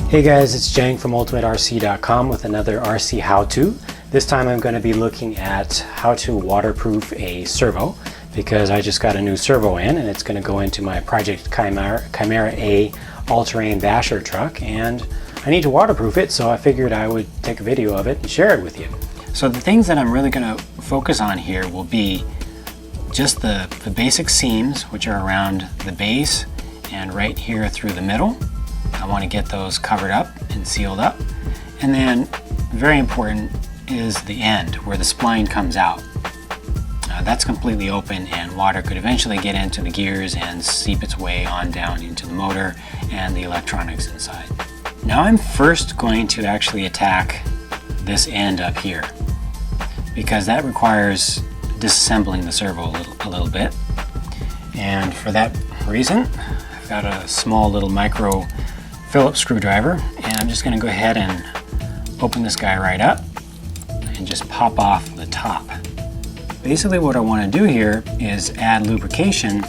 Hey guys, it's Jang from ultimaterc.com with another RC how-to. This time I'm going to be looking at how to waterproof a servo, because I just got a new servo in and it's going to go into my Project Chimera A all-terrain basher truck, and I need to waterproof it, so I figured I would take a video of it and share it with you. So the things that I'm really going to focus on here will be just the basic seams, which are around the base and right here through the middle. I want to get those covered up and sealed up. And then, very important, is the end where the spline comes out. That's completely open and water could eventually get into the gears and seep its way on down into the motor and the electronics inside. Now I'm first going to actually attack this end up here, because that requires disassembling the servo a little bit. And for that reason, I've got a small little micro Phillips screwdriver, and I'm just going to go ahead and open this guy right up and just pop off the top. Basically what I want to do here is add lubrication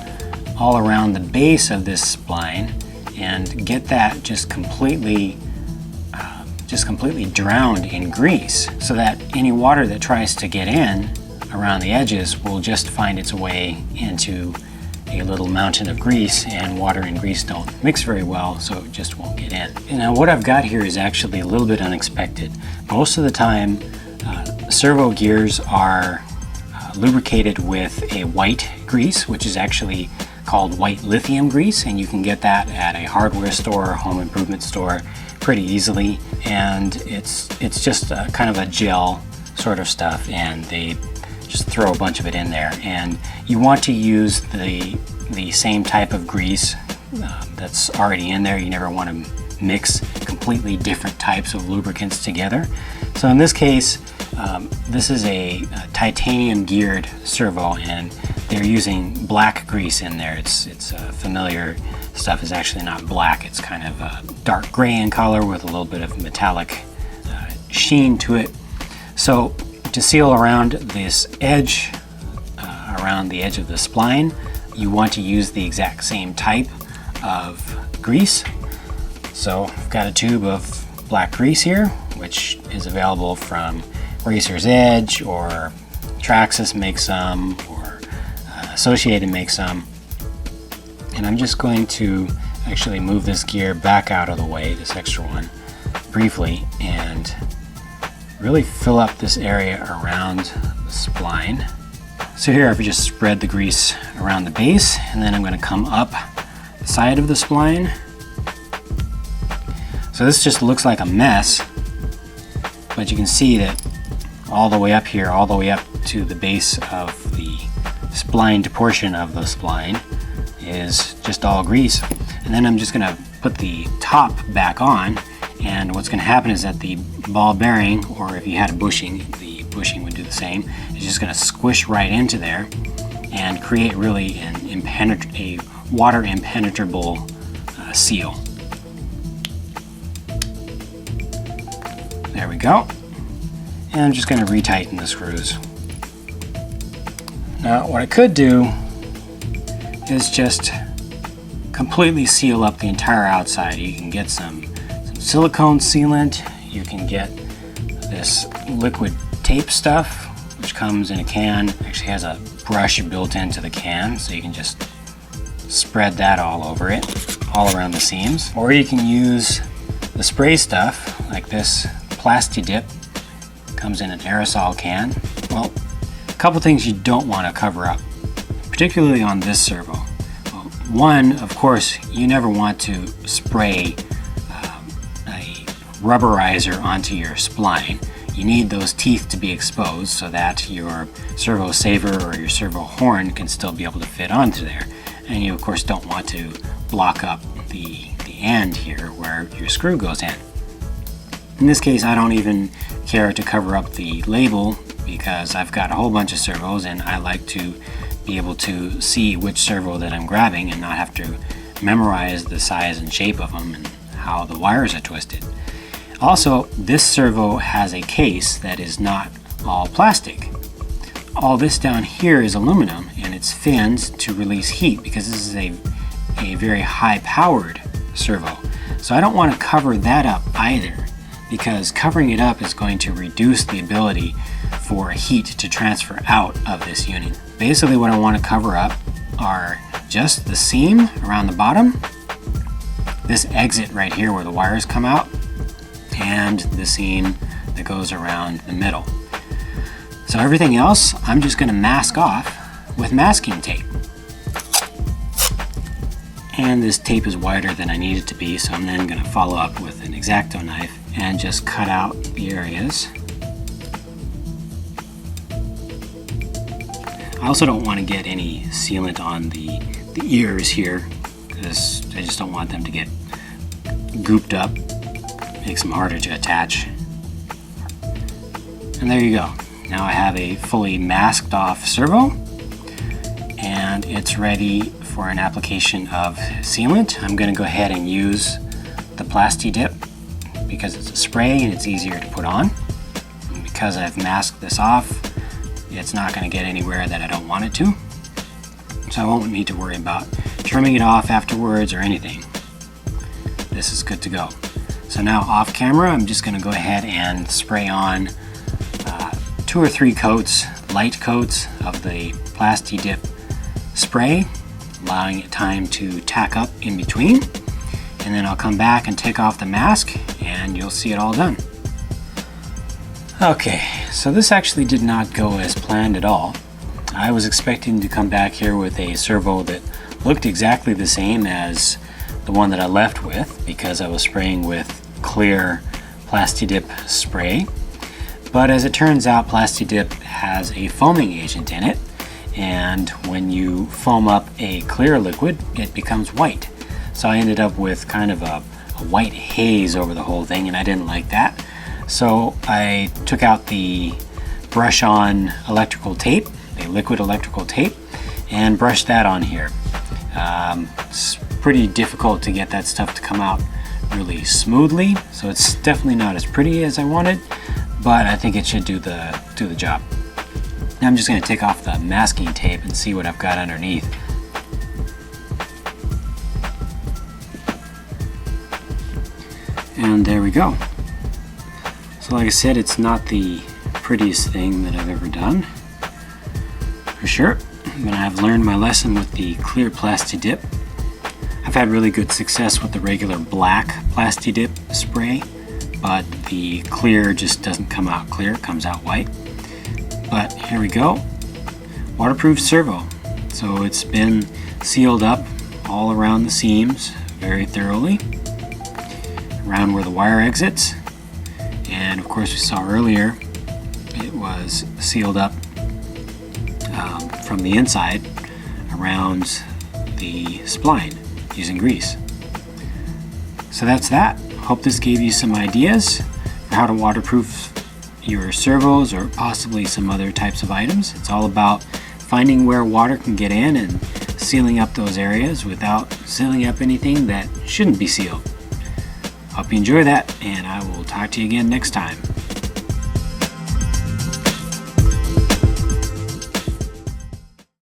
all around the base of this spline and get that just completely drowned in grease, so that any water that tries to get in around the edges will just find its way into a little mountain of grease, and water and grease don't mix very well, so it just won't get in. And now what I've got here is actually a little bit unexpected. Most of the time servo gears are lubricated with a white grease, which is actually called white lithium grease, and you can get that at a hardware store or home improvement store pretty easily. And it's just kind of a gel sort of stuff, and they just throw a bunch of it in there. And you want to use the same type of grease that's already in there. You never want to mix completely different types of lubricants together. So in this case, this is a titanium geared servo, and they're using black grease in there. It's familiar stuff. Is actually not black. It's kind of dark gray in color with a little bit of metallic sheen to it. So to seal around this edge, around the edge of the spline, you want to use the exact same type of grease. So I've got a tube of black grease here, which is available from Racer's Edge, or Traxxas makes some, or Associated makes some. And I'm just going to actually move this gear back out of the way, this extra one, briefly, and really fill up this area around the spline. So here I've just spread the grease around the base, and then I'm going to come up the side of the spline. So this just looks like a mess, but you can see that all the way up here, all the way up to the base of the splined portion of the spline is just all grease. And then I'm just going to put the top back on, and what's going to happen is that the ball bearing, or if you had a bushing, the bushing would do the same. It's just going to squish right into there and create really a water impenetrable seal. There we go. And I'm just going to retighten the screws. Now what I could do is just completely seal up the entire outside. You can get some silicone sealant, you can get this liquid tape stuff, which comes in a can. Actually has a brush built into the can, so you can just spread that all over it, all around the seams. Or you can use the spray stuff, like this Plasti-Dip, comes in an aerosol can. Well, a couple things you don't want to cover up, particularly on this servo. Well, one, of course, you never want to spray a rubberizer onto your spline. You need those teeth to be exposed so that your servo saver or your servo horn can still be able to fit onto there. And you of course don't want to block up the end here where your screw goes in. In this case, I don't even care to cover up the label, because I've got a whole bunch of servos and I like to be able to see which servo that I'm grabbing and not have to memorize the size and shape of them and how the wires are twisted. Also, this servo has a case that is not all plastic. All this down here is aluminum, and it's fins to release heat, because this is a very high powered servo. So I don't want to cover that up either, because covering it up is going to reduce the ability for heat to transfer out of this unit. Basically what I want to cover up are just the seam around the bottom, this exit right here where the wires come out, and the seam that goes around the middle. So everything else I'm just going to mask off with masking tape. And this tape is wider than I need it to be, so I'm then going to follow up with an X-Acto knife and just cut out the areas. I also don't want to get any sealant on the ears here, because I just don't want them to get gooped up. Makes them harder to attach. And there you go. Now I have a fully masked off servo, and it's ready for an application of sealant. I'm going to go ahead and use the Plasti Dip because it's a spray and it's easier to put on. And because I've masked this off, it's not going to get anywhere that I don't want it to. So I won't need to worry about trimming it off afterwards or anything. This is good to go. So now off camera, I'm just going to go ahead and spray on 2 or 3 coats, light coats of the Plasti Dip spray, allowing it time to tack up in between. And then I'll come back and take off the mask and you'll see it all done. Okay, so this actually did not go as planned at all. I was expecting to come back here with a servo that looked exactly the same as the one that I left with, because I was spraying with clear Plasti Dip spray. But as it turns out, Plasti Dip has a foaming agent in it, and when you foam up a clear liquid, it becomes white. So I ended up with kind of a white haze over the whole thing, and I didn't like that. So I took out the brush-on electrical tape, a liquid electrical tape, and brushed that on here. It's pretty difficult to get that stuff to come out really smoothly, so it's definitely not as pretty as I wanted, but I think it should do the job. Now I'm just going to take off the masking tape and see what I've got underneath. And there we go. So like I said, it's not the prettiest thing that I've ever done, for sure, but I've learned my lesson with the clear Plasti Dip. I've had really good success with the regular black Plasti Dip spray, but the clear just doesn't come out clear, it comes out white. But here we go, waterproof servo. So it's been sealed up all around the seams very thoroughly, around where the wire exits, and of course we saw earlier it was sealed up from the inside around the spline using grease. So that's that. Hope this gave you some ideas for how to waterproof your servos or possibly some other types of items. It's all about finding where water can get in and sealing up those areas without sealing up anything that shouldn't be sealed. Hope you enjoy that, and I will talk to you again next time.